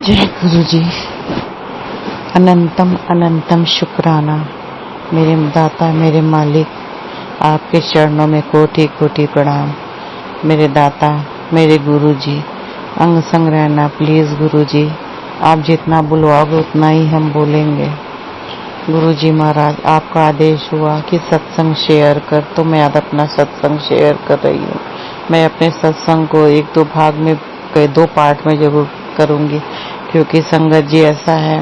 जय गुरु जी। अनंतम अनंतम शुक्राना मेरे दाता, मेरे मालिक, आपके चरणों में कोटि कोटि प्रणाम। मेरे दाता, मेरे गुरु जी, अंग संग रहना प्लीज गुरु जी। आप जितना बुलवाओगे उतना ही हम बोलेंगे। गुरु जी महाराज, आपका आदेश हुआ कि सत्संग शेयर कर, तो मैं आज अपना सत्संग शेयर कर रही हूँ। मैं अपने सत्संग को एक दो भाग में, दो पार्ट में जरूर करूंगी, क्योंकि संगत जी ऐसा है,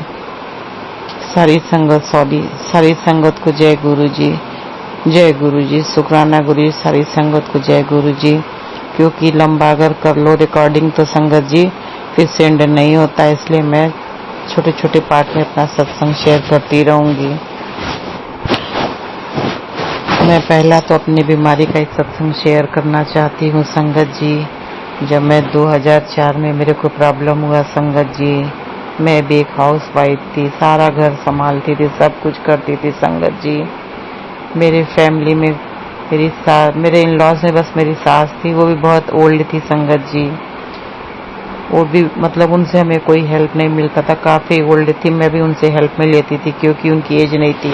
सारी संगत को जय गुरु जी, जय गुरु जी, शुक्राना गुरु जी, सारी संगत को जय गुरु जी। क्योंकि लंबा अगर कर लो रिकॉर्डिंग तो संगत जी फिर सेंड नहीं होता, इसलिए मैं छोटे छोटे पार्ट में अपना सत्संग शेयर करती रहूंगी। मैं पहला तो अपनी बीमारी का एक सत्संग शेयर करना चाहती हूँ संगत जी। जब मैं 2004 में मेरे को प्रॉब्लम हुआ संगत जी, मैं भी एक हाउस वाइफ थी, सारा घर संभालती थी, सब कुछ करती थी संगत जी। मेरे फैमिली में मेरे इन लॉज में बस मेरी सास थी, वो भी बहुत ओल्ड थी संगत जी। वो भी मतलब उनसे हमें कोई हेल्प नहीं मिलता था, काफी ओल्ड थी। मैं भी उनसे हेल्प में लेती थी क्योंकि उनकी एज नहीं थी।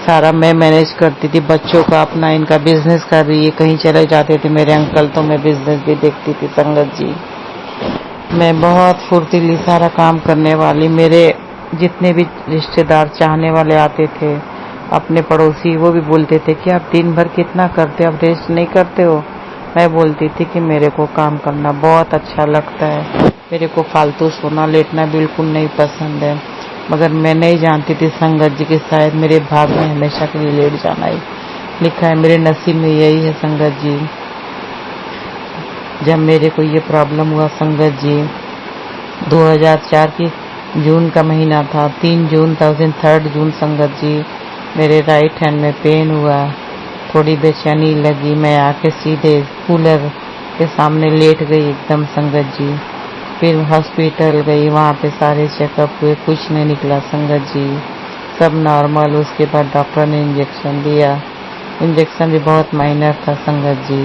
सारा मैं मैनेज करती थी, बच्चों का अपना, इनका बिजनेस कर रही है, कहीं चले जाते थे मेरे अंकल तो मैं बिजनेस भी देखती थी संगत जी। मैं बहुत फुर्तीली, सारा काम करने वाली। मेरे जितने भी रिश्तेदार चाहने वाले आते थे, अपने पड़ोसी, वो भी बोलते थे कि आप दिन भर कितना करते हो, आप रेस्ट नहीं करते हो। मैं बोलती थी कि मेरे को काम करना बहुत अच्छा लगता है, मेरे को फालतू सोना लेटना बिल्कुल नहीं पसंद है। मगर मैं नहीं जानती थी संगत जी कि शायद मेरे भाग में हमेशा के लिए लेट जाना ही लिखा है, मेरे नसीब में यही है संगत जी। जब मेरे को ये प्रॉब्लम हुआ संगत जी, 2004 की जून का महीना था, 3 जून था, उस दिन 3 जून संगत जी, मेरे राइट हैंड में पेन हुआ, थोड़ी बेचैनी लगी। मैं आके सीधे कूलर के सामने लेट गई एकदम संगत जी। फिर हॉस्पिटल गई, वहाँ पे सारे चेकअप हुए, कुछ नहीं निकला संगत जी, सब नॉर्मल। उसके बाद डॉक्टर ने इंजेक्शन दिया, इंजेक्शन भी बहुत माइनर था संगत जी।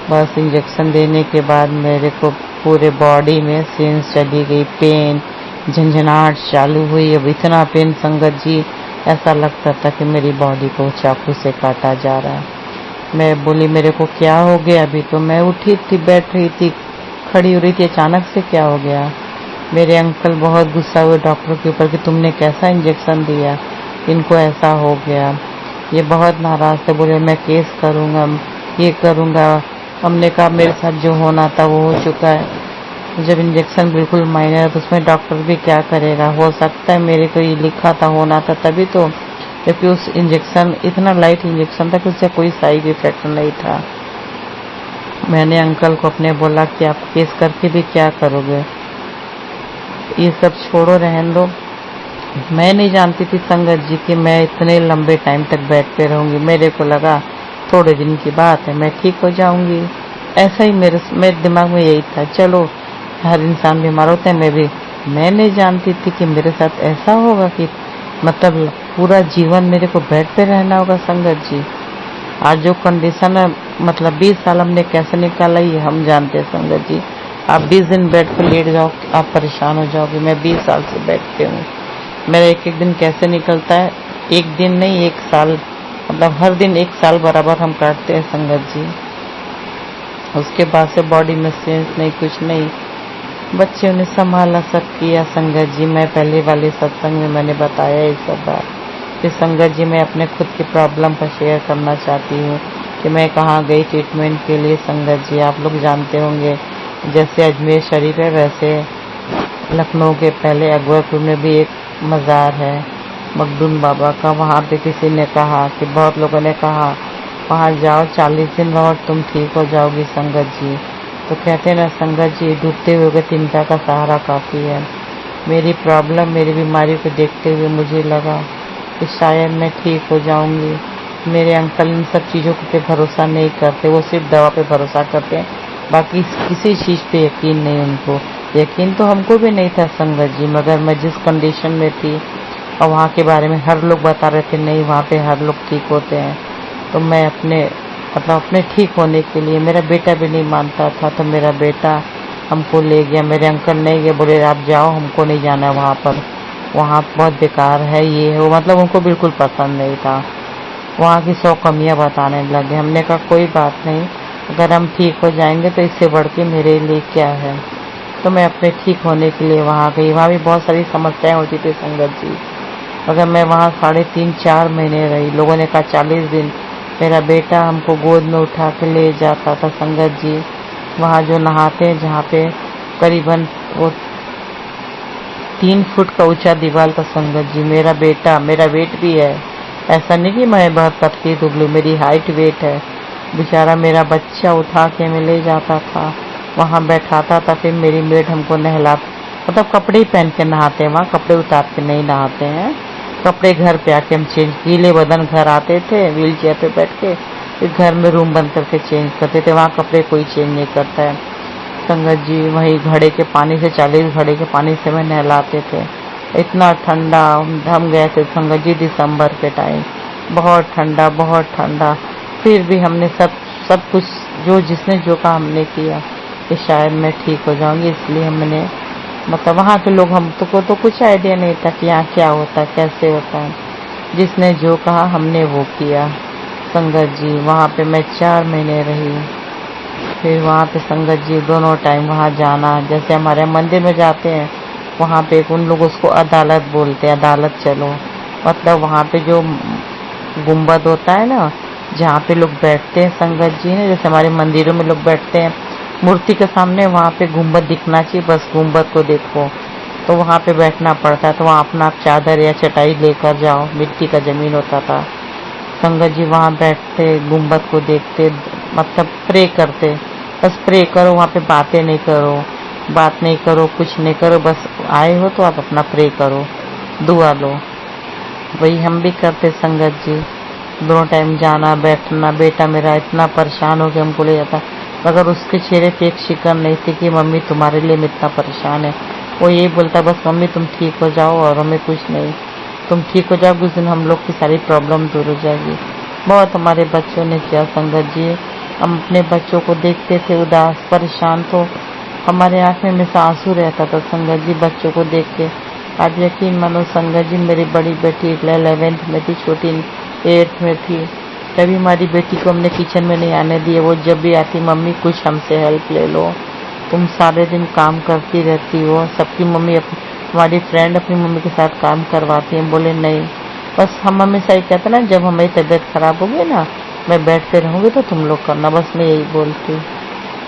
बस इंजेक्शन देने के बाद मेरे को पूरे बॉडी में सेंस चली गई, पेन झंझनाहट चालू हुई। अब इतना पेन संगत जी, ऐसा लगता था कि मेरी बॉडी को चाकू से काटा जा रहा है। मैं बोली मेरे को क्या हो गया? अभी तो मैं उठी थी, बैठ रही थी, खड़ी हो रही थी, अचानक से क्या हो गया? मेरे अंकल बहुत गुस्सा हुए डॉक्टर के ऊपर कि तुमने कैसा इंजेक्शन दिया, इनको ऐसा हो गया। ये बहुत नाराज थे, बोले मैं केस करूंगा, ये करूंगा। हमने कहा मेरे साथ जो होना था वो हो चुका है। जब इंजेक्शन बिल्कुल माइनर है तो उसमें डॉक्टर भी क्या करेगा? हो सकता है मेरे को ये लिखा था, होना था तभी तो, क्योंकि उस इंजेक्शन इतना लाइट इंजेक्शन था कि उससे कोई साइड इफेक्ट नहीं था। मैंने अंकल को अपने बोला कि आप केस करके भी क्या करोगे, ये सब छोड़ो, रहने दो। मैं नहीं जानती थी संगत जी कि मैं इतने लंबे टाइम तक बेड पे रहूंगी। मेरे को लगा थोड़े दिन की बात है, मैं ठीक हो जाऊंगी, ऐसा ही मेरे दिमाग में यही था। चलो हर इंसान बीमार होता है, मैं नहीं जानती थी कि मेरे साथ ऐसा होगा कि मतलब पूरा जीवन मेरे को बेड पे रहना होगा संगत जी। आज जो कंडीशन है, मतलब 20 साल हमने कैसे निकाला ये हम जानते हैं संगत जी। आप 20 दिन बेड पे लेट जाओ, आप परेशान हो जाओगे। मैं 20 साल से बेड पे हूँ, मेरा एक एक दिन कैसे निकलता है, एक दिन नहीं 1 साल, मतलब हर दिन 1 साल बराबर हम काटते हैं संगत जी। उसके बाद से बॉडी में सेंस नहीं, कुछ नहीं, बच्चों ने संभाला, सब किया संगत जी। मैं पहले वाले सत्संग में मैंने बताया ये सब बात। फिर संगत जी मैं अपने खुद की प्रॉब्लम पर शेयर करना चाहती हूँ कि मैं कहाँ गई ट्रीटमेंट के लिए संगत जी। आप लोग जानते होंगे, जैसे अजमेर शरीफ है वैसे लखनऊ के पहले अकबरपुर में भी एक मज़ार है मखदूम बाबा का। वहाँ पे किसी ने कहा कि बहुत लोगों ने कहा वहाँ जाओ, 40 दिन रहो तुम ठीक हो जाओगी संगत जी। तो कहते ना संगत जी, डूबते हुए चिंता का सहारा काफ़ी है। मेरी प्रॉब्लम, मेरी बीमारी को देखते हुए मुझे लगा कि शायद मैं ठीक हो जाऊंगी। मेरे अंकल इन सब चीज़ों पे भरोसा नहीं करते, वो सिर्फ दवा पे भरोसा करते हैं, बाकी किसी चीज़ पे यकीन नहीं उनको। यकीन तो हमको भी नहीं था संगत जी, मगर मैं जिस कंडीशन में थी और वहाँ के बारे में हर लोग बता रहे थे नहीं वहाँ पे हर लोग ठीक होते हैं, तो मैं अपने ठीक होने के लिए, मेरा बेटा भी नहीं मानता था, तो मेरा बेटा हमको ले गया। मेरे अंकल नहीं गए, बोले आप जाओ, हमको नहीं जाना है वहाँ पर, वहाँ बहुत बेकार है, ये है वो, मतलब उनको बिल्कुल पसंद नहीं था। वहाँ की 100 कमियाँ बताने लगे। हमने कहा कोई बात नहीं, अगर हम ठीक हो जाएंगे तो इससे बढ़ के मेरे लिए क्या है। तो मैं अपने ठीक होने के लिए वहाँ गई। वहाँ भी बहुत सारी समस्याएं होती थी संगत जी, मगर मैं वहाँ 3.5-4 महीने रही। लोगों ने कहा 40 दिन। मेरा बेटा हमको गोद में उठा के ले जाता था संगत जी। वहाँ जो नहाते हैं, जहाँ पे करीबन वो 3 फुट का ऊंचा दीवार था संगत जी। मेरा बेटा, मेरा वेट भी है, ऐसा नहीं कि मैं बहुत पतली दुबली, मेरी हाइट वेट है। बेचारा मेरा बच्चा उठा के मैं ले जाता था, वहाँ बैठाता था। फिर मेरी मेड हमको नहला, मतलब कपड़े ही पहन के नहाते हैं वहाँ, कपड़े उतार के नहीं नहाते हैं। कपड़े घर पे आके हम चेंज, गीले बदन घर आते थे, व्हील चेयर पे बैठ के, फिर घर में रूम बंद करके चेंज करते थे। वहाँ कपड़े कोई चेंज नहीं करता है संगत जी। वही घड़े के पानी से, 40 घड़े के पानी से मैं नहलाते थे। इतना ठंडा, हम गए थे संगत जी दिसंबर के टाइम, बहुत ठंडा, बहुत ठंडा। फिर भी हमने सब कुछ, जो जिसने जो काम हमने किया कि शायद मैं ठीक हो जाऊंगी, इसलिए हमने, मतलब वहाँ के लोग, हम को तो कुछ आइडिया नहीं था कि यहाँ क्या होता है, कैसे होता है। जिसने जो कहा हमने वो किया संगत जी। वहाँ पे मैं 4 महीने रही। फिर वहाँ पे संगत जी दोनों टाइम वहाँ जाना, जैसे हमारे मंदिर में जाते हैं, वहाँ पे उन लोग उसको अदालत बोलते हैं, अदालत चलो। मतलब वहाँ पे जो गुम्बद होता है ना, जहाँ पे लोग बैठते हैं संगत जी ने, जैसे हमारे मंदिरों में लोग बैठते हैं मूर्ति के सामने, वहाँ पे गुम्बद दिखना चाहिए, बस गुम्बद को देखो। तो वहाँ पे बैठना पड़ता है। तो वहाँ अपना आप चादर या चटाई लेकर जाओ, मिट्टी का जमीन होता था संगत जी। वहाँ बैठते, गुम्बद को देखते, मतलब प्रे करते। बस प्रे करो, वहाँ पे बातें नहीं करो, बात नहीं करो, कुछ नहीं करो, बस आए हो तो आप अपना प्रे करो, दुआ लो। वही हम भी करते संगत जी, दोनों टाइम जाना बैठना। बेटा मेरा इतना परेशान हो गया, हमको ले जाता, मगर उसके चेहरे पे एक शिकन नहीं थी कि मम्मी तुम्हारे लिए मैं इतना परेशान है। वो यही बोलता बस मम्मी तुम ठीक हो जाओ और हमें कुछ नहीं, तुम ठीक हो जाओ, कुछ दिन हम लोग की सारी प्रॉब्लम दूर हो जाएगी। बहुत हमारे बच्चों ने किया संगत जी। हम अपने बच्चों को देखते थे उदास परेशान, तो हमारे आँख में हमेशा आंसू रहता था संगत जी बच्चों को देख के। आप यकीन मानो संगत जी, मेरी बड़ी बेटी 11th में थी, छोटी 8th में थी। कभी हमारी बेटी को हमने किचन में नहीं आने दिया। वो जब भी आती, मम्मी कुछ हमसे हेल्प ले लो, तुम सारे दिन काम करती रहती हो। सबकी मम्मी, हमारी फ्रेंड अपनी मम्मी के साथ काम करवाती हैं। बोले नहीं, बस हम हमेशा ही कहते ना, जब हमारी तबीयत खराब होगी ना, मैं बेड पे रहूंगी तो तुम लोग करना, बस मैं यही बोलती।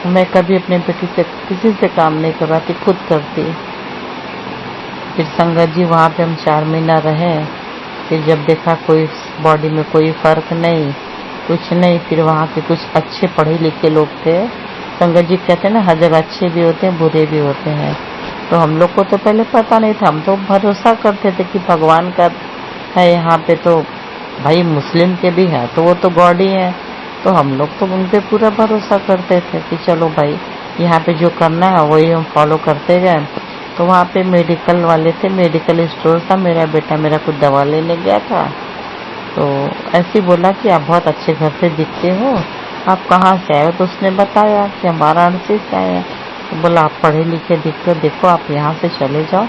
मैं कभी अपने बेटी से किसी से काम नहीं करवाती, खुद करती। फिर संगत जी वहाँ पे हम 4 महीना रहे। फिर जब देखा कोई बॉडी में कोई फर्क नहीं, कुछ नहीं, फिर वहाँ के कुछ अच्छे पढ़े लिखे लोग थे संगत जी। कहते हैं ना, हर जगह अच्छे भी होते हैं, बुरे भी होते हैं। तो हम लोग को तो पहले पता नहीं था, हम तो भरोसा करते थे कि भगवान का है यहाँ पे, तो भाई मुस्लिम के भी है तो वो तो गॉड ही है। तो हम लोग तो उन पे पूरा भरोसा करते थे कि चलो भाई यहाँ पे जो करना है वही हम फॉलो करते गए। तो वहाँ पे मेडिकल वाले थे, मेडिकल स्टोर था। मेरा बेटा मेरा कुछ दवा लेने गया था, तो ऐसे ही बोला कि आप बहुत अच्छे घर से दिखते हो, आप कहाँ से आए हो। तो उसने बताया कि हम वाराणसी से आए हैं। तो बोला आप पढ़े लिखे दिखते हो, देखो आप यहाँ से चले जाओ,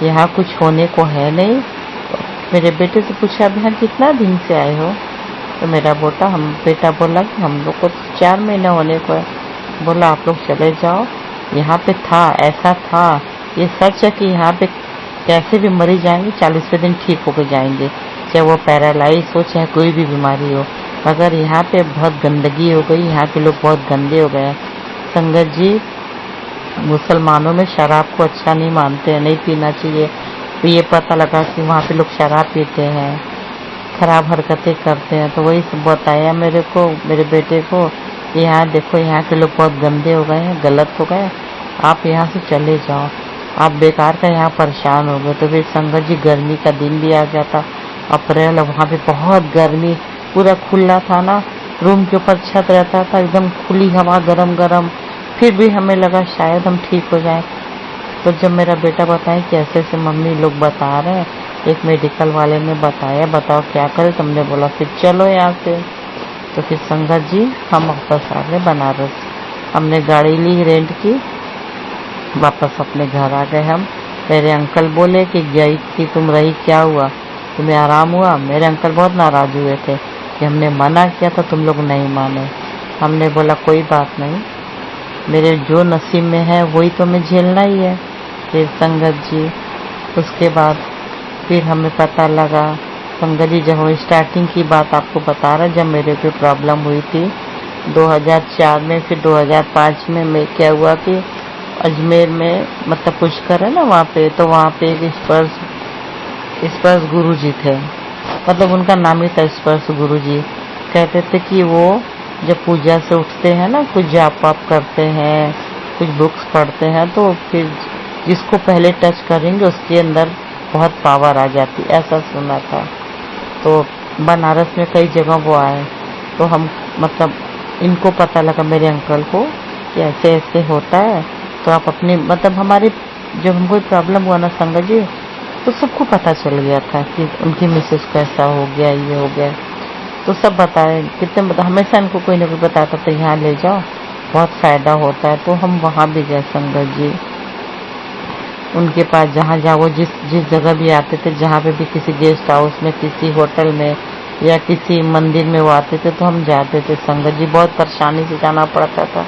यहाँ कुछ होने को है नहीं। तो मेरे बेटे से पूछा अब यहाँ कितना दिन से आए हो। तो मेरा बेटा बोला कि हम लोग को 4 महीने होने को है। बोला आप लोग चले जाओ, यहाँ पे था, ऐसा था, ये सच है कि यहाँ पे कैसे भी मरी जाएंगे, 40वें दिन ठीक होकर जाएंगे, चाहे वो पैरालाइज हो, चाहे कोई भी बीमारी हो। मगर यहाँ पे बहुत गंदगी हो गई, यहाँ के लोग बहुत गंदे हो गए संगत जी। मुसलमानों में शराब को अच्छा नहीं मानते हैं, नहीं पीना चाहिए। तो ये पता लगा कि वहाँ पे लोग शराब पीते हैं, खराब हरकतें करते हैं। तो वही सब बताया मेरे को, मेरे बेटे को, यहाँ देखो यहाँ के लोग बहुत गंदे हो गए हैं, गलत हो गए, आप यहाँ से चले जाओ, आप बेकार का यहाँ परेशान हो गए। तो फिर संगत जी गर्मी का दिन भी आ गया था, अप्रैल, वहाँ पे बहुत गर्मी, पूरा खुला था ना, रूम के ऊपर छत रहता था, एकदम खुली हवा, गरम गरम। फिर भी हमें लगा शायद हम ठीक हो जाए। तो जब मेरा बेटा बताया कि ऐसे ऐसे मम्मी लोग बता रहे हैं, एक मेडिकल वाले ने बताया, बताओ क्या करें। तो हमने बोला फिर चलो यहाँ से। तो फिर संगत जी हम वापस आ गए बनारस। हमने गाड़ी ली रेंट की, वापस अपने घर आ गए हम। मेरे अंकल बोले कि गई थी तुम, रही क्या हुआ, तुम्हें आराम हुआ? मेरे अंकल बहुत नाराज हुए थे कि हमने मना किया था तुम लोग नहीं माने। हमने बोला कोई बात नहीं, मेरे जो नसीब में है वही तो हमें झेलना ही है। फिर संगत जी उसके बाद फिर हमें पता लगा, संगत जी जब हम स्टार्टिंग की बात आपको बता रहा, जब मेरे को प्रॉब्लम हुई थी 2004 में, फिर 2005 में मैं क्या हुआ कि अजमेर में मतलब पुष्कर है ना वहाँ पे, तो वहाँ पे एक स्पर्श गुरु जी थे, मतलब उनका नाम ही था स्पर्श गुरु जी। कहते थे कि वो जब पूजा से उठते हैं ना, कुछ जाप वाप करते हैं, कुछ बुक्स पढ़ते हैं, तो फिर जिसको पहले टच करेंगे उसके अंदर बहुत पावर आ जाती, ऐसा सुना था। तो बनारस में कई जगह वो आए, तो हम मतलब इनको पता लगा मेरे अंकल को कि ऐसे ऐसे होता है, तो आप अपनी मतलब हमारे जब हमको प्रॉब्लम हुआ ना संगत जी, तो सबको पता चल गया था कि उनकी मिसेस को ऐसा हो गया, ये हो गया, तो सब बताए कितने हमेशा इनको कोई ना कोई बताता था यहाँ ले जाओ बहुत फायदा होता है। तो हम वहाँ भी गए संगत जी उनके पास, जहाँ जहाँ वो जिस जिस जगह भी आते थे, जहाँ पे भी किसी गेस्ट हाउस में, किसी होटल में या किसी मंदिर में वो आते थे तो हम जाते थे संगत जी। बहुत परेशानी से जाना पड़ता था,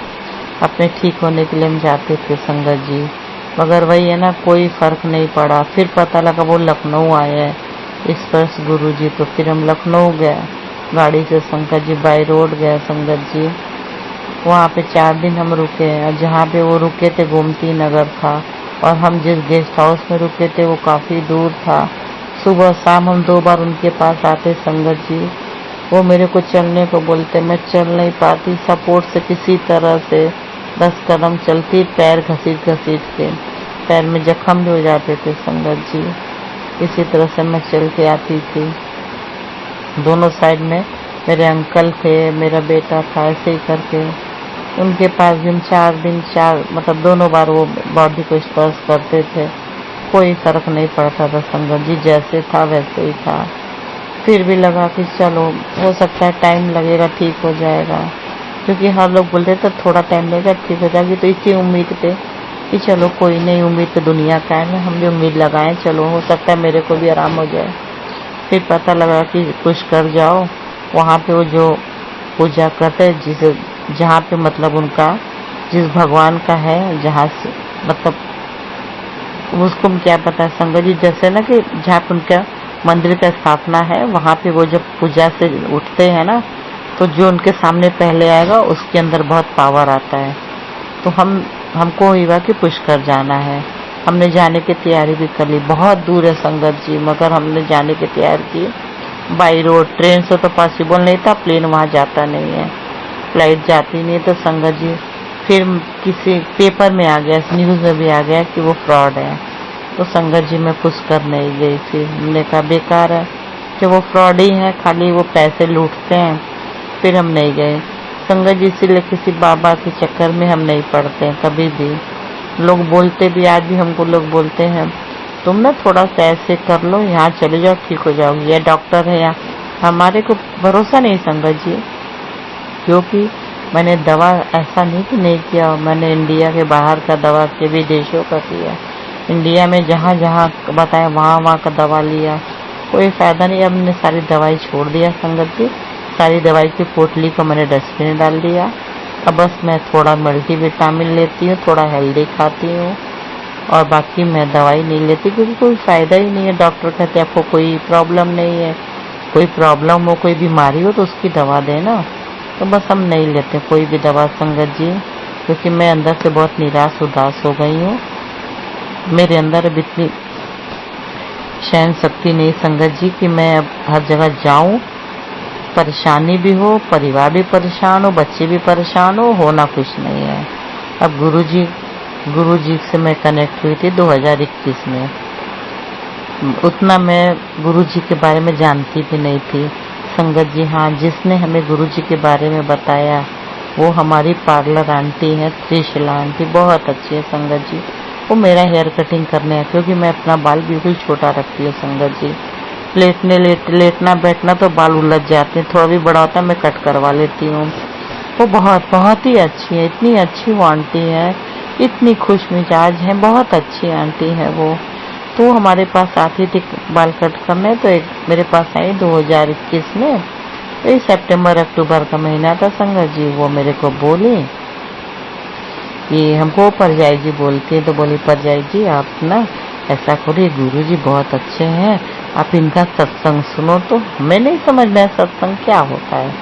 अपने ठीक होने के लिए हम जाते थे संगत जी, मगर वही है ना कोई फर्क नहीं पड़ा। फिर पता लगा वो लखनऊ आए हैं स्पर्श गुरु जी, तो फिर हम लखनऊ गए गाड़ी से संगत जी, बाई रोड गए संगत जी। वहाँ पे 4 दिन हम रुके, और जहाँ पे वो रुके थे गोमती नगर था, और हम जिस गेस्ट हाउस में रुके थे वो काफ़ी दूर था। सुबह शाम हम 2 बार उनके पास आते संगत जी। वो मेरे को चलने को बोलते, मैं चल नहीं पाती, सपोर्ट से किसी तरह से 10 कदम चलती, पैर घसीट घसीट के, पैर में जख्म भी हो जाते थे संगत जी। इसी तरह से मैं चल के आती थी। दोनों साइड में मेरे अंकल थे, मेरा बेटा था, ऐसे ही करके उनके पास भी हम 4 दिन मतलब दोनों बार वो बॉडी को स्पर्श करते थे, कोई फर्क नहीं पड़ता था संगत जी, जैसे था वैसे ही था। फिर भी लगा कि चलो हो सकता है टाइम लगेगा, ठीक हो जाएगा, क्योंकि हर लोग बोलते थे थोड़ा टाइम लगेगा ठीक हो जाएगी, तो इसी उम्मीद पे कि चलो कोई नहीं, उम्मीद पे दुनिया कायम है, हम भी उम्मीद लगाएं, चलो हो सकता है मेरे को भी आराम हो जाए। फिर पता लगा कि पुष्कर जाओ, वहाँ पे वो जो पूजा करते जिसे जहाँ पे मतलब उनका जिस भगवान का है, जहाँ से मतलब उसको क्या पता है संगत जी, जैसे ना कि जहाँ पे उनका मंदिर का स्थापना है, वहाँ पे वो जब पूजा से उठते हैं ना, तो जो उनके सामने पहले आएगा उसके अंदर बहुत पावर आता है। तो हमको हुआ कि पुष्कर जाना है, हमने जाने की तैयारी भी कर ली। बहुत दूर है संगत जी, मगर हमने जाने की तैयारी की बाई रोड। ट्रेन से तो पॉसिबल नहीं था, प्लेन वहाँ जाता नहीं है, फ्लाइट जाती नहीं, तो संगत जी फिर किसी पेपर में आ गया, न्यूज़ में भी आ गया कि वो फ्रॉड है, तो संगत जी मैं पुष्कर नहीं गई। फिर हमने कहा बेकार है कि वो फ्रॉड ही है, खाली वो पैसे लूटते हैं। फिर हम नहीं गए संगत जी, इसीलिए किसी बाबा के चक्कर में हम नहीं पड़ते हैं कभी भी। लोग बोलते भी, आज भी हमको लोग बोलते हैं तुम ना थोड़ा सा ऐसे कर लो, यहाँ चले जाओ ठीक हो जाओगी, या डॉक्टर है यहाँ, हमारे को भरोसा नहीं संगत जी, क्योंकि मैंने दवा ऐसा नहीं कि नहीं किया, मैंने इंडिया के बाहर का दवा के विदेशों का किया, इंडिया में जहाँ जहाँ बताया वहाँ वहाँ का दवा लिया, कोई फ़ायदा नहीं। अब मैंने सारी दवाई छोड़ दिया संगत जी, सारी दवाई की पोटली को मैंने डस्टबिन में डाल दिया। अब बस मैं थोड़ा मल्टीविटामिन लेती हूँ, थोड़ा हेल्दी खाती हूँ, और बाकी मैं दवाई नहीं लेती, क्योंकि कोई फ़ायदा ही नहीं है। डॉक्टर कहते हैं आपको कोई प्रॉब्लम नहीं है, कोई प्रॉब्लम हो, कोई बीमारी हो तो उसकी दवा देना, तो बस हम नहीं लेते कोई भी दवा संगत जी, क्योंकि मैं अंदर से बहुत निराश उदास हो गई हूँ। मेरे अंदर अब इतनी सहन शक्ति नहीं संगत जी कि मैं अब हर जगह जाऊं, परेशानी भी हो, परिवार भी परेशान हो, बच्चे भी परेशान हो, होना कुछ नहीं है। अब गुरुजी से मैं कनेक्ट हुई थी 2021 में, उतना मैं गुरुजी के बारे में जानती भी नहीं थी संगत जी। हाँ, जिसने हमें गुरुजी के बारे में बताया वो हमारी पार्लर आंटी है, त्रिशला आंटी, बहुत अच्छी है संगत जी। वो मेरा हेयर कटिंग करने है, क्योंकि मैं अपना बाल बिल्कुल छोटा रखती हूँ संगत जी। लेटना बैठना तो बाल उलझ जाते हैं, थोड़ा भी बड़ा होता है मैं कट करवा लेती हूँ। वो बहुत बहुत ही अच्छी है, इतनी अच्छी वो आंटी है इतनी खुश मिजाज है, बहुत अच्छी आंटी है वो। तो हमारे पास आती थी बाल कट करने, तो एक मेरे पास आई 2021 में, वही सितंबर अक्टूबर का महीना था संगत जी। वो मेरे को बोली कि हमको परजाई जी बोलती है, तो बोली परजाई जी आप ना ऐसा करिए, गुरु जी बहुत अच्छे हैं, आप इनका सत्संग सुनो। तो हमें नहीं समझ में सत्संग क्या होता है,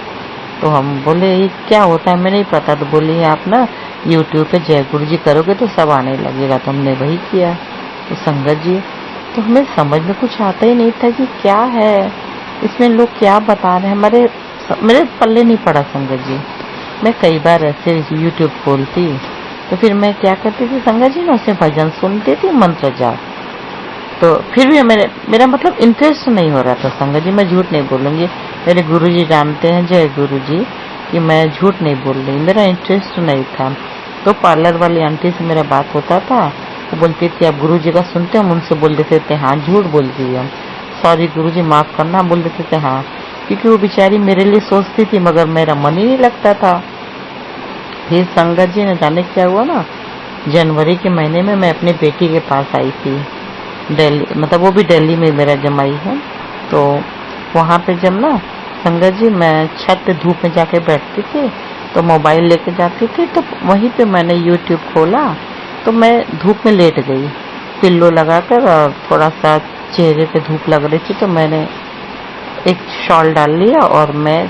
तो हम बोले ये क्या होता है, हमें नहीं पता। तो बोली आप ना यूट्यूब पे जय गुरु जी करोगे तो सब आने लगेगा। तो हमने वही किया। तो संगत जी, तो हमें समझ में कुछ आता ही नहीं था कि क्या है इसमें, लोग क्या बता रहे हैं, मेरे पल्ले नहीं पड़ा संगत जी। मैं कई बार ऐसे यूट्यूब खोलती, तो फिर मैं क्या करती थी संगत जी ना, उसमें भजन सुनती थी, मंत्र जाप। तो फिर भी मेरा मतलब इंटरेस्ट नहीं हो रहा था संगत जी, मैं झूठ नहीं बोलूंगी। मेरे गुरुजी जानते हैं, जय गुरु जी, कि मैं झूठ नहीं बोल रही, मेरा इंटरेस्ट नहीं था। तो पार्लर वाली आंटी से मेरा बात होता था, वो बोलती थी आप गुरु जी का सुनते हो, हम उनसे बोल देते थे हाँ झूठ बोल रही हम, सॉरी गुरु जी माफ करना, बोल देते थे हाँ, क्योंकि वो बेचारी मेरे लिए सोचती थी मगर मेरा मन ही नहीं लगता था। फिर संगत जी ने जाने क्या हुआ ना, जनवरी के महीने में मैं अपनी बेटी के पास आई थी दिल्ली, मतलब वो भी दिल्ली में मेरा जमाई है। तो वहाँ पे जब ना संगत जी मैं छत पे धूप में जाके बैठती थी, तो मोबाइल लेके जाती थी, तो वहीं पे मैंने यूट्यूब खोला, तो मैं धूप में लेट गई पिल्लो लगाकर, और थोड़ा सा चेहरे पे धूप लग रही थी, तो मैंने एक शॉल डाल लिया और मैं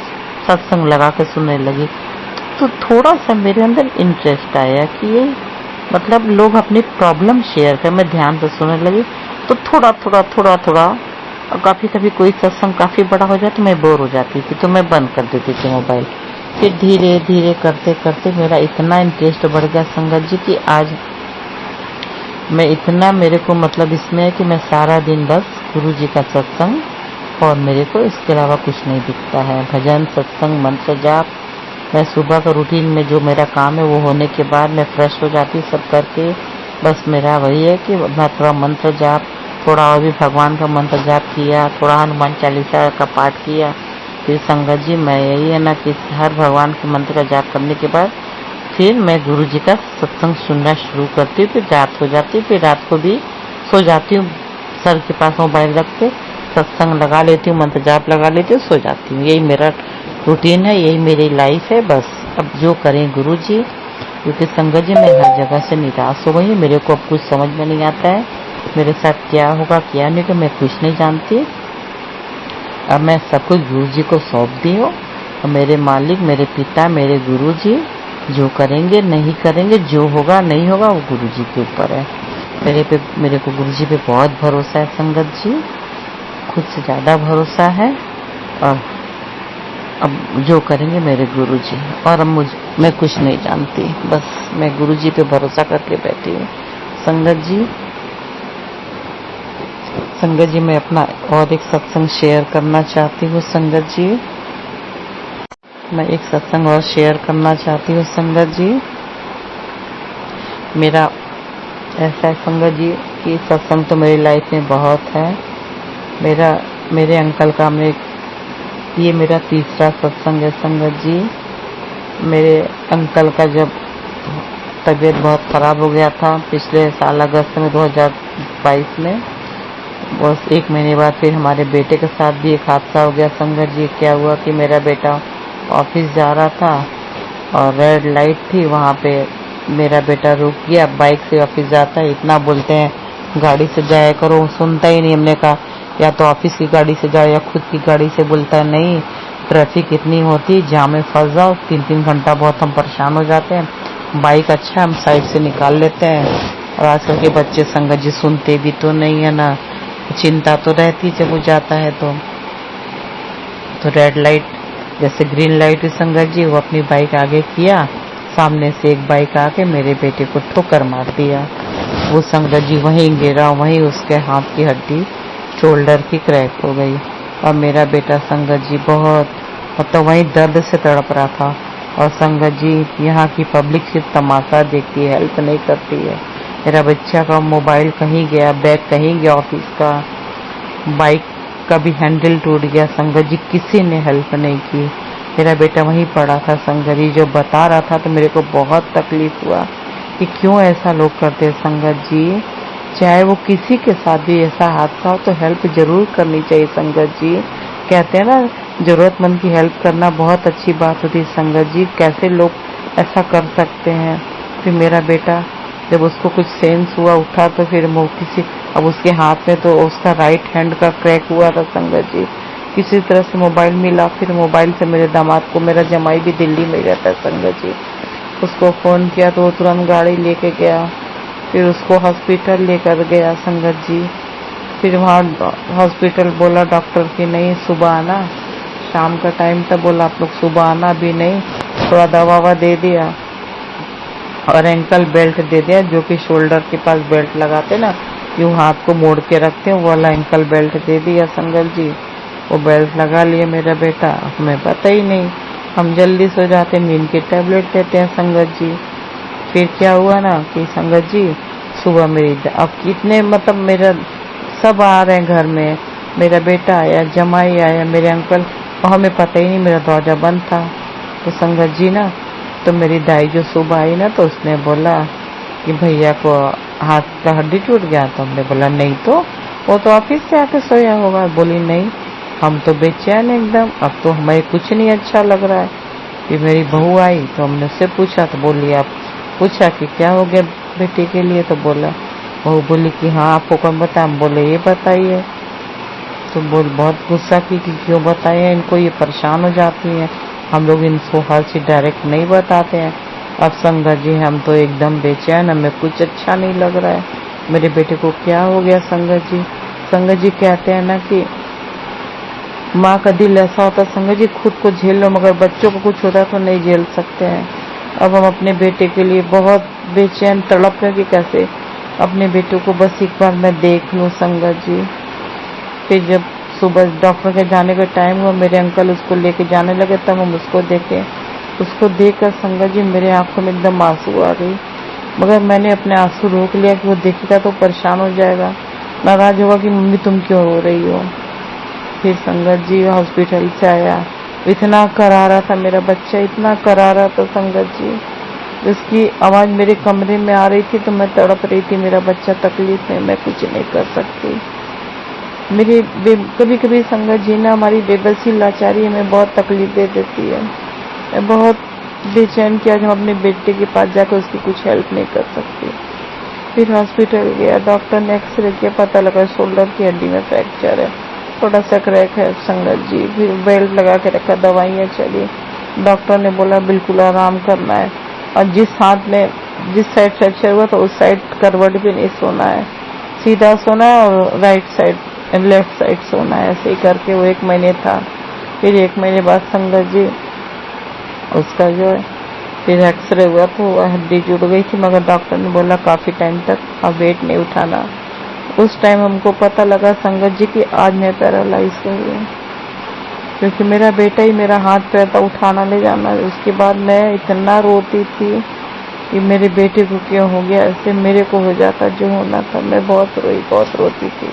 सत्संग लगा के सुनने लगी। तो थोड़ा सा मेरे अंदर इंटरेस्ट आया कि ये मतलब लोग अपनी प्रॉब्लम शेयर कर, मैं ध्यान से सुनने लगी। तो थोड़ा थोड़ा और काफी कभी कोई सत्संग काफी बड़ा हो जाए तो मैं बोर हो जाती थी, तो मैं बंद कर देती थी मोबाइल। फिर धीरे धीरे करते करते मेरा इतना इंटरेस्ट बढ़ गया संगत जी कि आज मैं इतना, मेरे को मतलब इसमें है कि मैं सारा दिन बस गुरु जी का सत्संग, और मेरे को इसके अलावा कुछ नहीं दिखता है। भजन, सत्संग, मंत्र जाप। मैं सुबह का रूटीन में जो मेरा काम है वो होने के बाद मैं फ्रेश हो जाती हूँ सब करके, बस मेरा वही है कि मैं थोड़ा मंत्र जाप, थोड़ा और भी भगवान का मंत्र जाप किया, थोड़ा हनुमान चालीसा का पाठ किया। फिर संगत जी मैं यही है ना कि हर भगवान के मंत्र का जाप करने के बाद फिर मैं गुरु जी का सत्संग सुनना शुरू करती हूँ। फिर रात हो जाती है, फिर रात को भी सो जाती हूँ, सर के पास मोबाइल रख के सत्संग लगा लेती हूँ, मंत्र जाप लगा लेती हूँ, सो जाती हूँ। यही मेरा रूटीन है, यही मेरी लाइफ है। बस अब जो करें गुरु जी, क्योंकि संगत जी मैं हर जगह से निराश हो गई हूँ, मेरे को अब कुछ समझ में नहीं आता है मेरे साथ क्या होगा क्या नहीं, तो मैं कुछ नहीं जानती। अब मैं सब कुछ गुरु जी को सौंप दी हूँ, और मेरे मालिक, मेरे पिता, मेरे गुरु जी जो करेंगे नहीं करेंगे, जो होगा नहीं होगा वो गुरु जी के ऊपर है। मेरे को गुरु जी पे बहुत भरोसा है संगत जी, खुद से ज्यादा भरोसा है। और अब जो करेंगे मेरे गुरु जी, और अब मैं कुछ नहीं जानती, बस मैं गुरु जी पे भरोसा करके बैठी हूँ। संगत जी मैं अपना और एक सत्संग शेयर करना चाहती हूँ संगत जी, मैं एक सत्संग और शेयर करना चाहती हूँ संगत जी। मेरा ऐसा है संगत जी कि सत्संग तो मेरी लाइफ में बहुत है। मेरे अंकल का ये मेरा तीसरा सत्संग है संगत जी। मेरे अंकल का जब तबीयत बहुत खराब हो गया था पिछले साल अगस्त में 2022 में, बस एक महीने बाद फिर हमारे बेटे के साथ भी एक हादसा हो गया संगत जी। क्या हुआ कि मेरा बेटा ऑफिस जा रहा था और रेड लाइट थी, वहाँ पे मेरा बेटा रुक गया, बाइक से ऑफिस जाता है, इतना बोलते हैं गाड़ी से जाया करो, सुनता ही नहीं। हमने कहा या तो ऑफिस की गाड़ी से जाओ या खुद की गाड़ी से, बोलता है नहीं ट्रैफिक इतनी होती, जाम में फंस जाओ, 3-3 घंटा बहुत हम परेशान हो जाते हैं, बाइक अच्छा हम साइड से निकाल लेते हैं। और आजकल के बच्चे संगत जी सुनते भी तो नहीं है ना, चिंता तो रहती जब वो जाता है तो रेड लाइट जैसे ग्रीन लाइट हुई संगत जी, वो अपनी बाइक आगे किया, सामने से एक बाइक आके मेरे बेटे को ठोकर मार दिया। वो संगत जी वहीं गिरा, वहीं उसके हाथ की हड्डी शोल्डर की क्रैक हो गई, और मेरा बेटा संगत जी बहुत मतलब वहीं दर्द से तड़प रहा था। और संगत जी यहाँ की पब्लिक सिर्फ तमाशा देखती है, हेल्प नहीं करती है। मेरा बच्चा का मोबाइल कहीं गया, बैग कहीं गया ऑफिस का, बाइक का भी हैंडल टूट गया संगत जी, किसी ने हेल्प नहीं की। मेरा बेटा वहीं पड़ा था संगत जी, जो बता रहा था तो मेरे को बहुत तकलीफ हुआ कि क्यों ऐसा लोग करते हैं संगत जी। चाहे वो किसी के साथ भी ऐसा हादसा हो तो हेल्प जरूर करनी चाहिए संगत जी। कहते हैं ना, जरूरतमंद की हेल्प करना बहुत अच्छी बात होती है संगत जी। कैसे लोग ऐसा कर सकते हैं। फिर मेरा बेटा जब उसको कुछ सेंस हुआ, उठा, तो फिर वो किसी, अब उसके हाथ में तो उसका राइट हैंड का क्रैक हुआ था संगत जी। किसी तरह से मोबाइल मिला, फिर मोबाइल से मेरे दामाद को, मेरा जमाई भी दिल्ली में रहता है संगत जी, उसको फ़ोन किया तो वो तुरंत गाड़ी लेके गया। फिर उसको हॉस्पिटल लेकर गया संगत जी। फिर वहाँ हॉस्पिटल बोला डॉक्टर कि नहीं सुबह आना, शाम का टाइम था, बोला आप लोग सुबह आना, अभी नहीं। थोड़ा दवा ववा दे दिया और एंकल बेल्ट दे दिया, जो कि शोल्डर के पास बेल्ट लगाते ना, यूँ हाथ को मोड़ के रखते हैं, वो वाला एंकल बेल्ट दे दिया संगत जी। वो बेल्ट लगा लिए मेरा बेटा। हमें पता ही नहीं, हम जल्दी सो जाते, नींद के टैबलेट देते हैं संगत जी। फिर क्या हुआ ना कि संगत जी, सुबह मेरी अब कितने मतलब मेरा सब आ रहे हैं घर में, मेरा बेटा आया, जमाई आया, मेरे अंकल, और हमें पता ही नहीं, मेरा दरवाजा बंद था। तो संगत जी ना, तो मेरी दाई जो सुबह आई ना, तो उसने बोला कि भैया को हाथ का हड्डी टूट गया। तो हमने बोला नहीं, तो वो तो ऑफिस से आके सोया होगा। बोली नहीं, हम तो बेचैन एकदम, अब तो हमें कुछ नहीं अच्छा लग रहा है। फिर मेरी बहू आई तो हमने उससे पूछा, तो बोली, आप पूछा कि क्या हो गया बेटे के लिए, तो बोला, बहू बोली कि हाँ आपको कौन बताया। हम बोले ये बताइए। तो बोल बहुत गुस्सा की कि क्यों बताए, इनको ये परेशान हो जाती हैं, हम लोग इनको हर चीज डायरेक्ट नहीं बताते हैं। अब संगत जी हम तो एकदम बेचैन, हमें कुछ अच्छा नहीं लग रहा है, मेरे बेटे को क्या हो गया संगत जी। संगत जी कहते हैं ना कि माँ का दिल ऐसा होता है संगत जी, खुद को झेल लो, मगर बच्चों को कुछ होता है तो नहीं झेल सकते हैं। अब हम अपने बेटे के लिए बहुत बेचैन तड़प रहे कि कैसे अपने बेटे को बस एक बार मैं देख लूं संगत जी। फिर जब सुबह डॉक्टर के जाने का टाइम हुआ, मेरे अंकल उसको लेके जाने लगे, तब हम उसको देखे। उसको देखकर संगत जी मेरे आंखों में एकदम आंसू आ गई, मगर मैंने अपने आंसू रोक लिया कि वो देखेगा तो परेशान हो जाएगा, नाराज होगा कि मम्मी तुम क्यों रो रही हो। फिर संगत जी हॉस्पिटल से आया, इतना करा रहा था मेरा बच्चा, इतना करा रहा था संगत जी, उसकी आवाज मेरे कमरे में आ रही थी तो मैं तड़प रही थी, मेरा बच्चा तकलीफ में, मैं कुछ नहीं कर सकती। मेरी कभी कभी संगत जी ना, हमारी बेबसी लाचारी हमें बहुत तकलीफ दे देती है। मैं बहुत बेचैन किया जब अपने बेटे के पास जाकर उसकी कुछ हेल्प नहीं कर सकती। फिर हॉस्पिटल गया, डॉक्टर ने एक्सरे किया, पता लगा शोल्डर की हड्डी में फ्रैक्चर है, थोड़ा सा क्रैक है संगत जी। फिर बेल्ट लगा के रखा, दवाइयाँ चली, डॉक्टर ने बोला बिल्कुल आराम करना है, और जिस हाथ में जिस साइड फ्रैक्चर हुआ तो उस साइड करवट भी नहीं सोना है, सीधा सोना है, और राइट साइड लेफ्ट साइड सोना है। ऐसे ही करके वो 1 महीने था। फिर 1 महीने बाद संगत जी उसका जो है फिर एक्सरे हुआ तो हड्डी जुड़ गई थी, मगर डॉक्टर ने बोला काफी टाइम तक अब वेट नहीं उठाना। उस टाइम हमको पता लगा संगत जी कि आज मैं पैरालाइज हो गई, क्योंकि मेरा बेटा ही मेरा हाथ पैर था उठाना ले जाना। उसके बाद मैं इतना रोती थी कि मेरे बेटे को क्यों हो गया ऐसे, मेरे को हो जाता जो होना था। मैं बहुत रोई, बहुत रोती थी।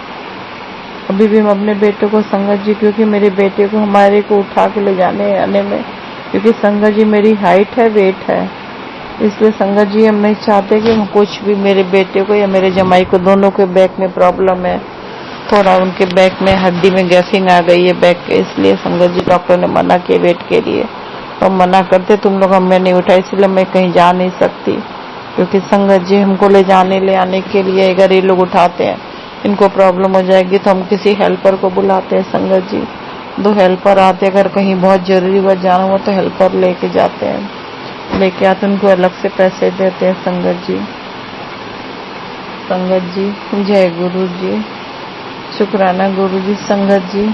अभी भी मैं अपने बेटे को संगत जी, क्योंकि मेरे बेटे को हमारे को उठा के ले जाने आने में, क्योंकि संगत जी मेरी हाइट है, वेट है, इसलिए संगत जी हम नहीं चाहते कि कुछ भी मेरे बेटे को या मेरे जमाई को, दोनों के बैक में प्रॉब्लम है, थोड़ा उनके बैक में हड्डी में गैसिंग आ गई है बैक के, इसलिए संगत जी डॉक्टर ने मना किया वेट के लिए। तो मना करते तुम लोग, हमें नहीं उठाई, इसलिए मैं कहीं जा नहीं सकती, क्योंकि संगत जी हमको ले जाने ले आने के लिए अगर ये लोग उठाते हैं, इनको प्रॉब्लम हो जाएगी, तो हम किसी हेल्पर को बुलाते हैं संगत जी। 2 हेल्पर आते, अगर कहीं बहुत जरूरी हुआ जाना हुआ तो हेल्पर लेके जाते हैं, लेके आते उनको अलग से पैसे देते हैं संगत जी। संगत जी जय गुरु जी, शुक्राना गुरु जी। संगत जी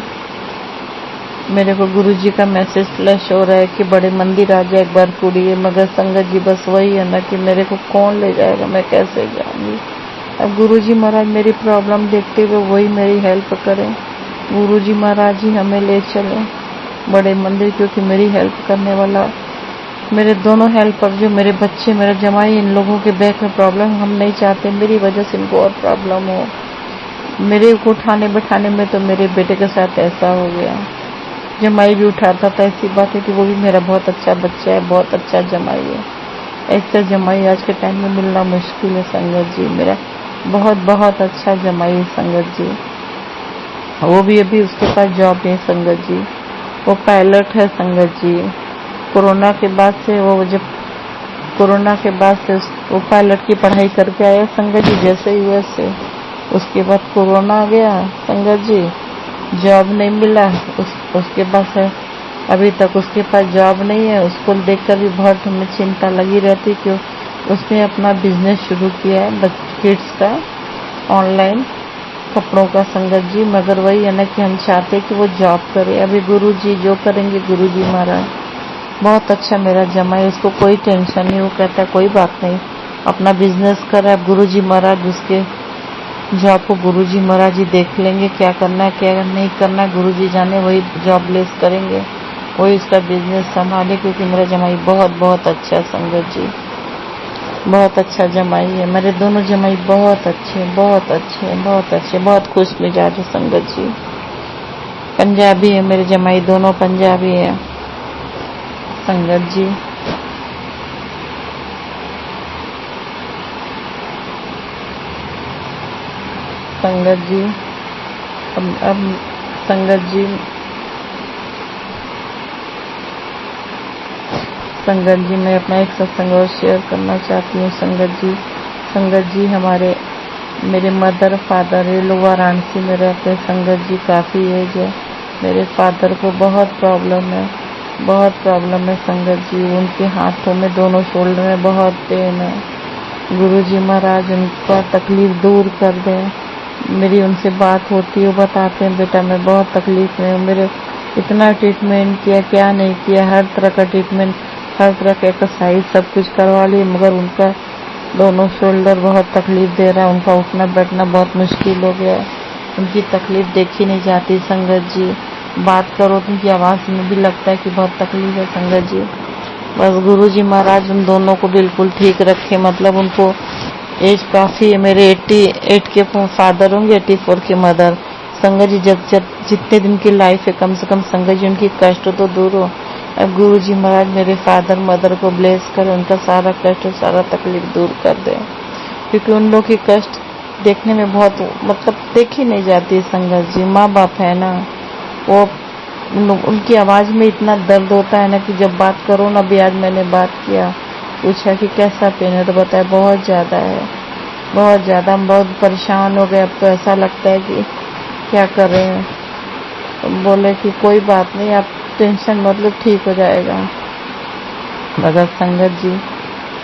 मेरे को गुरु जी का मैसेज फ्लैश हो रहा है कि बड़े मंदिर आ जाए एक बार पूरी है, मगर संगत जी बस वही है ना कि मेरे को कौन ले जाएगा, मैं कैसे जाऊंगी। अब गुरु जी महाराज मेरी प्रॉब्लम देखते हुए वही मेरी हेल्प करें, गुरु जी महाराज ही हमें ले चले बड़े मंदिर, क्योंकि मेरी हेल्प करने वाला, मेरे दोनों हेल्पर जो मेरे बच्चे, मेरा जमाई, इन लोगों के बैक में प्रॉब्लम हम नहीं चाहते मेरी वजह से इनको और प्रॉब्लम हो। मेरे को उठाने बैठाने में तो मेरे बेटे के साथ ऐसा हो गया, जमाई भी उठाता था, ऐसी बात है कि वो भी मेरा बहुत अच्छा बच्चा है, बहुत अच्छा जमाई है, ऐसा जमाई आज के टाइम में मिलना मुश्किल है संगत जी। मेरा बहुत बहुत अच्छा जमाई है संगत जी। वो भी अभी उसके पास जॉब नहीं संगत जी, वो पायलट है संगत जी। कोरोना के बाद से वो पायलट की पढ़ाई करके आया संगत जी, जैसे ही वैसे उसके बाद कोरोना आ गया संगत जी, जॉब नहीं मिला। उसके पास है, अभी तक उसके पास जॉब नहीं है। उसको देखकर भी बहुत हमें चिंता लगी रहती कि उसने अपना बिजनेस शुरू किया है किड्स का, ऑनलाइन कपड़ों का संगत जी। मगर वही है ना कि हम चाहते कि वो जॉब करे। अभी गुरुजी जो करेंगे, गुरुजी महाराज। बहुत अच्छा मेरा जमा है, उसको कोई टेंशन नहीं। वो कहता है कोई बात नहीं, अपना बिजनेस कर। अब गुरुजी महाराज उसके जॉब को गुरुजी महाराज जी देख लेंगे, क्या करना है क्या नहीं करना है गुरुजी जाने, वही जॉब लेस करेंगे, वही उसका बिजनेस संभाले। क्योंकि मेरा जमाई बहुत बहुत अच्छा है संगत जी, बहुत अच्छा जमाई है। मेरे दोनों जमाई बहुत अच्छे बहुत अच्छे बहुत अच्छे, बहुत खुश मिजाज है संगत जी। पंजाबी है मेरे जमाई, दोनों पंजाबी है संगत जी। संगत जी अब संगत जी मैं अपना एक सत्संग और शेयर करना चाहती हूँ संगत जी। संगत जी मेरे मदर फादर ये लोग वाराणसी में रहते हैं संगत जी। काफ़ी एज है, मेरे फादर को बहुत प्रॉब्लम है संगत जी। उनके हाथों में, दोनों शोल्डर में बहुत पेन है। गुरुजी महाराज उनका तकलीफ दूर कर दें। मेरी उनसे बात होती है, वो बताते हैं बेटा मैं बहुत तकलीफ में हूँ, मेरे इतना ट्रीटमेंट किया, क्या नहीं किया, हर तरह का ट्रीटमेंट, हर तरह का एक्सरसाइज सब कुछ करवा ली, मगर उनका दोनों शोल्डर बहुत तकलीफ दे रहा है। उनका उठना बैठना बहुत मुश्किल हो गया है। उनकी तकलीफ देखी नहीं जाती संगत जी। बात करो तो उनकी आवाज़ में भी लगता है कि बहुत तकलीफ है संगत जी। बस गुरुजी महाराज उन दोनों को बिल्कुल ठीक रखे। मतलब उनको एज काफ़ी है, मेरे 88 के फादर होंगे, 84 के मदर। संगत जी जब जितने दिन की लाइफ है कम से कम संगत जी उनकी कष्ट तो दूर हो। अब गुरु जी महाराज मेरे फादर मदर को ब्लेस करें, उनका सारा कष्ट सारा तकलीफ दूर कर दें। क्योंकि उन लोग की कष्ट देखने में बहुत मतलब देखी नहीं जाती संगत जी। माँ बाप है ना, वो उनकी आवाज़ में इतना दर्द होता है ना कि जब बात करो ना। भी आज मैंने बात किया, पूछा कि कैसा पेन है, तो बताया बहुत ज़्यादा है, बहुत ज़्यादा। हम बहुत परेशान हो गए, अब तो ऐसा लगता है कि क्या कर रहे हैं। तो बोले कि कोई बात नहीं, आप टेंशन मतलब ठीक हो जाएगा। मगर संगत जी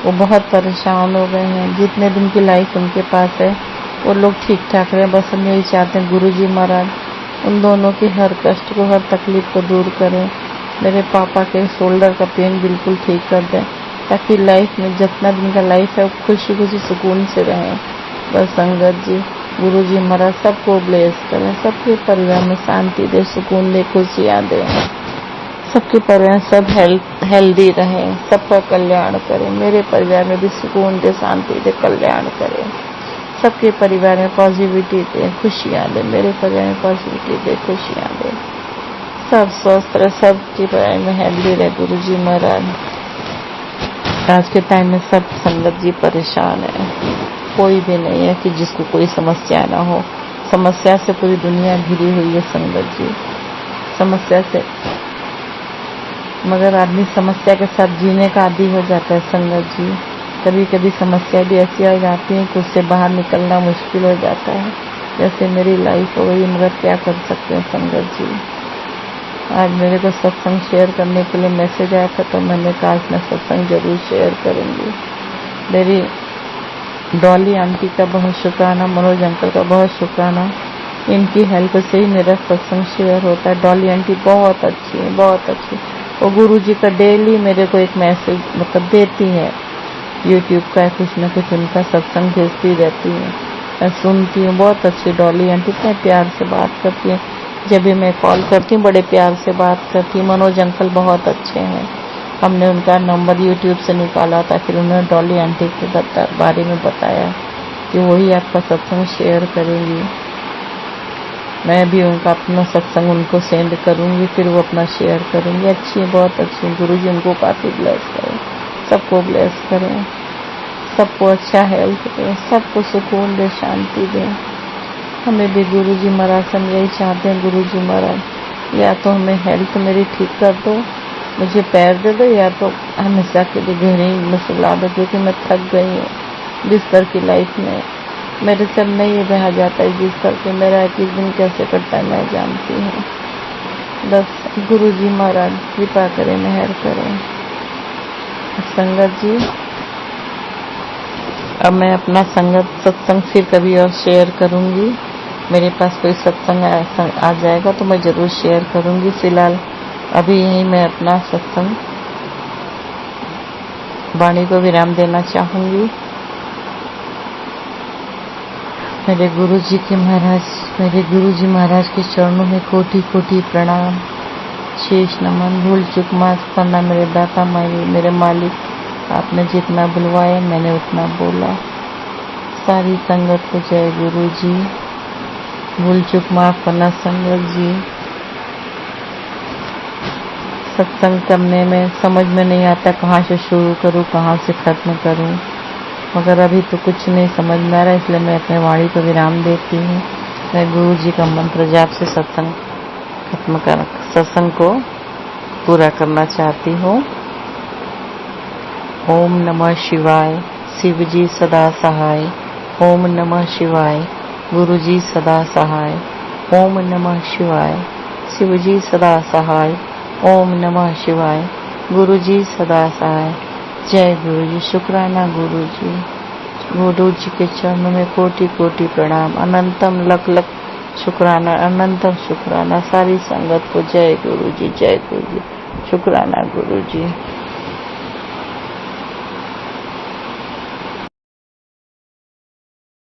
वो बहुत परेशान हो गए हैं। जितने दिन की लाइफ उनके पास है वो लोग ठीक ठाक रहे। बस हम यही चाहते हैं गुरु जी महाराज उन दोनों की हर कष्ट को, हर तकलीफ को दूर करें। मेरे पापा के शोल्डर का पेन बिल्कुल ठीक कर दें, ताकि लाइफ में जितना दिन का लाइफ है वो खुशी खुशी सुकून से रहें। बस संगत जी गुरु जी महाराज सबको ब्लेस करें, सबके परिवार में शांति दे, सुकून दे, खुशियाँ दे, सबके परिवार सब हेल्दी रहें, सबका कल्याण करें। मेरे परिवार में भी सुकून दे, शांति दे, कल्याण करें। सबके परिवार में पॉजिटिविटी दे, खुशियाँ दे। मेरे परिवार में पॉजिटिविटी दे, खुशियाँ दे। सब स्वस्थ रहे, सबके परिवार में हेल्दी रहे गुरु जी महाराज। आज के टाइम में सब संगत जी परेशान है, कोई भी नहीं है कि जिसको कोई समस्या ना हो। समस्या से पूरी दुनिया घिरी हुई है संगत जी, समस्या से। मगर आदमी समस्या के साथ जीने का आदी हो जाता है संगत जी। कभी कभी समस्या भी ऐसी आ जाती है कि उससे बाहर निकलना मुश्किल हो जाता है, जैसे मेरी लाइफ हो गई। मगर क्या कर सकते हैं संगत जी। आज मेरे को सत्संग शेयर करने के लिए मैसेज आया था, तो मैंने कहा आज मैं सत्संग जरूर शेयर करूँगी। मेरी डॉली आंटी का बहुत शुक्राना, मनोज अंकल का बहुत शुक्राना। इनकी हेल्प से ही मेरा सत्संग शेयर होता है। डॉली आंटी बहुत अच्छी है, बहुत अच्छी। वो गुरु जी का डेली मेरे को एक मैसेज मतलब देती है, यूट्यूब का कुछ न कुछ उनका सत्संग भेजती रहती है, मैं सुनती हूँ। बहुत अच्छी डॉली आंटी, इतने प्यार से बात करती है। जब भी मैं कॉल करती हूँ बड़े प्यार से बात करती हूँ। मनोज अंकल बहुत अच्छे हैं, हमने उनका नंबर यूट्यूब से निकाला था, फिर उन्होंने डॉली आंटी के बारे में बताया कि वही आपका सत्संग शेयर करेंगी। मैं भी उनका अपना सत्संग उनको सेंड करूँगी, फिर वो अपना शेयर करेंगे। अच्छी है, बहुत अच्छी है। गुरु जी उनको काफ़ी ब्लेस करें, सबको ब्लेस करें, सबको अच्छा हेल्थ दे, सबको सुकून दे, शांति दे। हमें भी गुरुजी महाराज हम यही चाहते हैं। गुरुजी महाराज या तो हमें हेल्थ मेरी ठीक कर दो, मुझे पैर दे दो, या तो हमेशा के लिए गहरी में सुला दो, क्योंकि मैं थक गई हूँ बिस्तर की लाइफ में। मेरे से नहीं रहा जाता है बिस्तर पे, मेरा एक दिन कैसे कटता है मैं जानती हूँ। बस गुरुजी महाराज कृपा करें, मेहर करें। संगत जी, अब मैं अपना सत्संग फिर कभी और शेयर करूंगी। मेरे पास कोई सत्संग आ जाएगा तो मैं जरूर शेयर करूंगी। फिलहाल अभी यही मैं अपना सत्संग वाणी को विराम देना चाहूंगी। मेरे गुरुजी महाराज के चरणों में कोटि कोटि प्रणाम, शेष नमन। भूल चूक माफ करना मेरे दाता मेरे मालिक। आपने जितना बुलवाया मैंने उतना बोला। सारी संगत को जय गुरु जी। भूल चूक माफ करना संगत जी। सत्संग करने में समझ में नहीं आता कहाँ से शुरू करूँ, कहाँ से खत्म करूँ, मगर अभी तो कुछ नहीं समझ में आ रहा, इसलिए मैं अपने वाणी को विराम देती हूँ। मैं गुरु जी का मंत्र जाप से सत्संग को पूरा करना चाहती हूँ। ओम नमः शिवाय, शिव जी सदा सहाय। ओम नमः शिवाय, गुरु जी सदा सहाय। ओम नमः शिवाय, शिव जी सदा सहाय। ओम नमः शिवाय, गुरु जी सदा सहाय। जय गुरु जी। शुक्राना गुरु जी। गुरु जी के चरणों में कोटि कोटि प्रणाम। अनंतम लख लख शुक्राना, अनंतम शुक्राना। सारी संगत को जय गुरु जी, जय गुरु जी। शुक्राना गुरु जी।